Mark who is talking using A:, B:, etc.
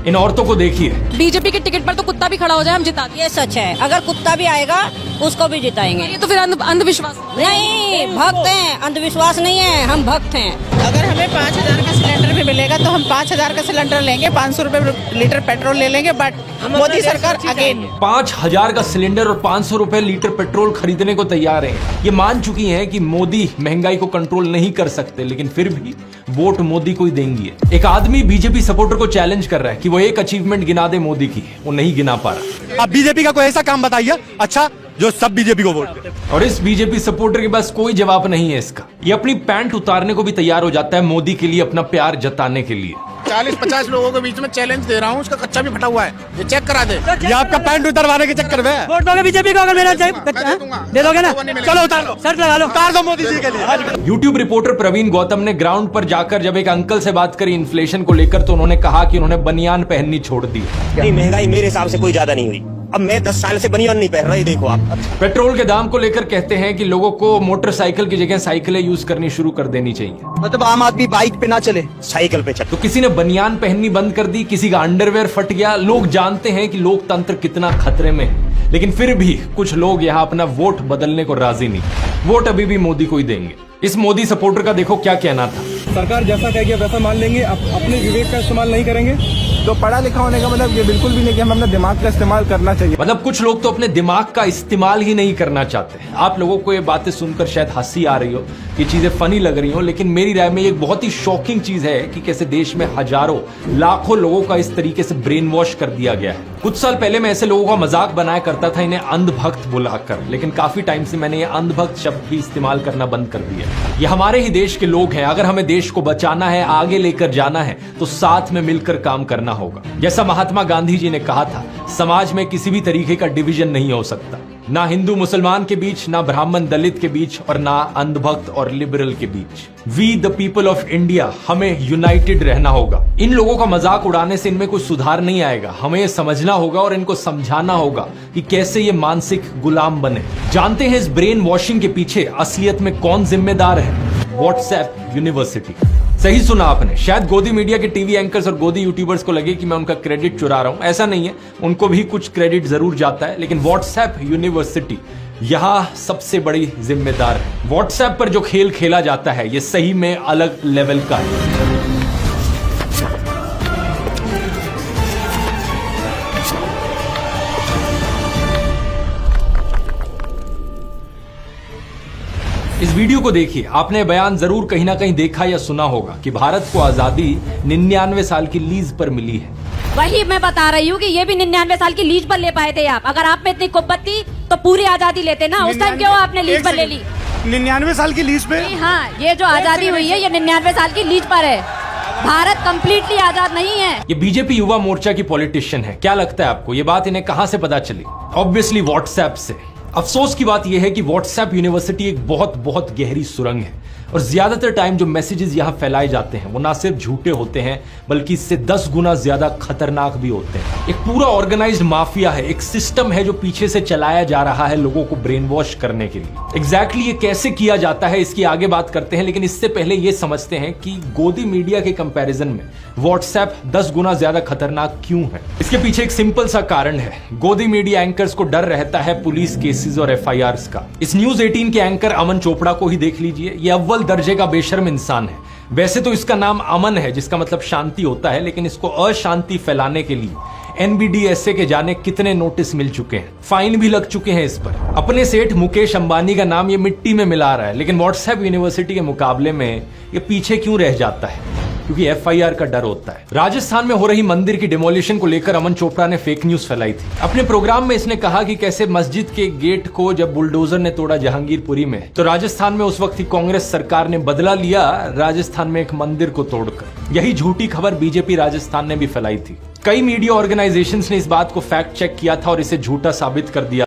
A: इन औरतों को देखिए,
B: बीजेपी के टिकट पर तो कुत्ता भी खड़ा हो जाए हम जिता देंगे।
C: ये सच है, अगर कुत्ता भी आएगा उसको भी जिताएंगे।
B: ये तो फिर अंधविश्वास
C: नहीं, भक्त हैं, अंधविश्वास नहीं है, हम भक्त हैं।
D: अगर हमें 5,000 का सिलेंडर भी मिलेगा तो हम 5,000 का सिलेंडर लेंगे, 500 रुपए लीटर पेट्रोल ले लेंगे, बट मोदी सरकार अगेन
A: 5,000 का सिलेंडर और 500 रुपए लीटर पेट्रोल खरीदने को तैयार हैं। ये मान चुकी हैं कि मोदी महंगाई को कंट्रोल नहीं कर सकते, लेकिन फिर भी वोट मोदी को ही देंगी। एक आदमी बीजेपी सपोर्टर को चैलेंज कर रहा है कि वो एक अचीवमेंट गिना दे मोदी की, वो नहीं गिना पा रहा।
E: अब बीजेपी का कोई ऐसा काम बताइए अच्छा जो सब बीजेपी को वोट दे।
A: और इस बीजेपी सपोर्टर के पास कोई जवाब नहीं है इसका। ये अपनी पैंट उतारने को भी तैयार हो जाता है मोदी के लिए, अपना प्यार जताने के लिए।
F: 40-50 लोगों के बीच में चैलेंज दे रहा हूँ, उसका कच्चा भी फटा हुआ है, ये चेक करा दे।
E: ये आपका पैंट उतरवाने के चक्कर में
G: वोट दोगे बीजेपी को? अगर मेरा दे दोगे ना,
E: चलो उतार लो,
G: शर्त लगा लो,
E: उतार दो मोदी जी के लिए।
A: यूट्यूब रिपोर्टर प्रवीण गौतम ने ग्राउंड पर जाकर जब एक अंकल से बात करी इन्फ्लेशन को लेकर, तो उन्होंने कहा कि उन्होंने बनियान पहननी छोड़ दी।
H: महंगाई मेरे हिसाब से कोई ज्यादा नहीं हुई। अब मैं 10 साल से बनियान नहीं पहन रहा, ये देखो आप।
A: पेट्रोल के दाम को लेकर कहते हैं कि लोगों को मोटरसाइकिल की जगह साइकिलें यूज करनी शुरू कर देनी चाहिए।
G: मतलब आम आदमी बाइक पे ना चले,
H: साइकिल पे चल।
A: तो किसी ने बनियान पहननी बंद कर दी, किसी का अंडरवेयर फट गया। लोग जानते हैं कि लोकतंत्र कितना खतरे में है, लेकिन फिर भी कुछ लोग यहाँ अपना वोट बदलने को राजी नहीं। वोट अभी भी मोदी को ही देंगे। इस मोदी सपोर्टर का देखो क्या कहना था।
I: सरकार जैसा कहेगी वैसा मान लेंगे, अपने विवेक का इस्तेमाल नहीं करेंगे।
F: तो पढ़ा लिखा होने का मतलब ये बिल्कुल भी नहीं कि हम अपना दिमाग का इस्तेमाल करना चाहिए।
A: मतलब कुछ लोग तो अपने दिमाग का इस्तेमाल ही नहीं करना चाहते। आप लोगों को ये बातें सुनकर शायद हंसी आ रही हो, ये चीजें फनी लग रही हो, लेकिन मेरी राय में ये एक बहुत ही शॉकिंग चीज है कि कैसे देश में हजारों लाखों लोगों का इस तरीके से ब्रेन वॉश कर दिया गया है। कुछ साल पहले मैं ऐसे लोगों का मजाक बनाया करता था, इन्हें अंधभक्त बुलाकर, लेकिन काफी टाइम से मैंने ये अंधभक्त शब्द भी इस्तेमाल करना बंद कर दिया। ये हमारे ही देश के लोग हैं। अगर हमें देश को बचाना है, आगे लेकर जाना है, तो साथ में मिलकर काम करना होगा। जैसा महात्मा गांधी जी ने कहा था, समाज में किसी भी तरीके का डिवीजन नहीं हो सकता, ना हिंदू मुसलमान के बीच, ना ब्राह्मण दलित के बीच, और ना अंधभक्त और लिबरल के बीच। We the people of India, हमें यूनाइटेड रहना होगा। इन लोगों का मजाक उड़ाने से इनमें कोई सुधार नहीं आएगा। हमें ये समझना होगा और इनको समझाना होगा कि कैसे ये मानसिक गुलाम बने। जानते हैं इस ब्रेन वॉशिंग के पीछे असलियत में कौन जिम्मेदार है? WhatsApp university. सही सुना आपने। शायद गोदी मीडिया के टीवी एंकर्स और गोदी यूट्यूबर्स को लगे कि मैं उनका क्रेडिट चुरा रहा हूं, ऐसा नहीं है। उनको भी कुछ क्रेडिट जरूर जाता है, लेकिन व्हाट्सएप यूनिवर्सिटी यहां सबसे बड़ी जिम्मेदार है। व्हाट्सएप पर जो खेल खेला जाता है, ये सही में अलग लेवल का है। इस वीडियो को देखिए। आपने बयान जरूर कहीं ना कहीं देखा या सुना होगा कि भारत को आजादी 99 साल की लीज पर मिली है।
C: वही मैं बता रही हूँ कि ये भी 99 साल की लीज पर ले पाए थे आप। अगर आप में इतनी कुब्बत थी तो पूरी आजादी लेते ना। उस टाइम क्यों आपने लीज पर ले ली?
E: 99 साल की लीज पे?
C: हाँ, ये जो आजादी हुई है ये 99 साल की लीज पर है। भारत कंप्लीटली आजाद नहीं है।
A: ये बीजेपी युवा मोर्चा की पॉलिटिशियन है। क्या लगता है आपको ये बात इन्हें कहां से पता चली? ऑब्वियसली व्हाट्सएप से। अफसोस की बात यह है कि व्हाट्सएप यूनिवर्सिटी एक बहुत बहुत गहरी सुरंग है, और ज्यादातर टाइम जो मैसेजेस यहां फैलाए जाते हैं वो ना सिर्फ झूठे होते हैं, बल्कि इससे 10 गुना ज्यादा खतरनाक भी होते हैं। एक पूरा ऑर्गेनाइज्ड माफिया है, एक सिस्टम है जो पीछे से चलाया जा रहा है लोगों को ब्रेन वॉश करने के लिए। एग्जैक्टली ये कैसे किया जाता है इसकी आगे बात करते हैं, लेकिन इससे पहले ये समझते हैं कि गोदी मीडिया के कंपैरिजन में व्हाट्सएप 10 गुना ज्यादा खतरनाक क्यों है। इसके पीछे एक सिंपल सा कारण है। गोदी मीडिया एंकर्स को डर रहता है पुलिस केसेस और FIRs का। इस न्यूज 18 के एंकर अमन चोपड़ा को ही देख लीजिए। ये अव्वल दर्जे का बेशर्म इंसान है। वैसे तो इसका नाम अमन है, जिसका मतलब शांति होता है, लेकिन इसको अशांति फैलाने के लिए NBDSA के जाने कितने नोटिस मिल चुके हैं, फाइन भी लग चुके हैं इस पर। अपने सेठ मुकेश अंबानी का नाम ये मिट्टी में मिला रहा है, लेकिन व्हाट्सएप यूनिवर्सिटी के मुकाबले में ये पीछे क्यों रह जाता है? क्योंकि FIR का डर होता है। राजस्थान में हो रही मंदिर की डिमोलिशन को लेकर अमन चोपड़ा ने फेक न्यूज फैलाई थी। अपने प्रोग्राम में इसने कहा कि कैसे मस्जिद के गेट को जब बुलडोजर ने तोड़ा जहांगीरपुरी में, तो राजस्थान में उस वक्त की कांग्रेस सरकार ने बदला लिया राजस्थान में एक मंदिर को तोड़कर। यही झूठी खबर बीजेपी राजस्थान ने भी फैलाई थी। कई मीडिया ऑर्गेनाइजेशंस ने इस बात को फैक्ट चेक किया था और इसे झूठा साबित कर दिया।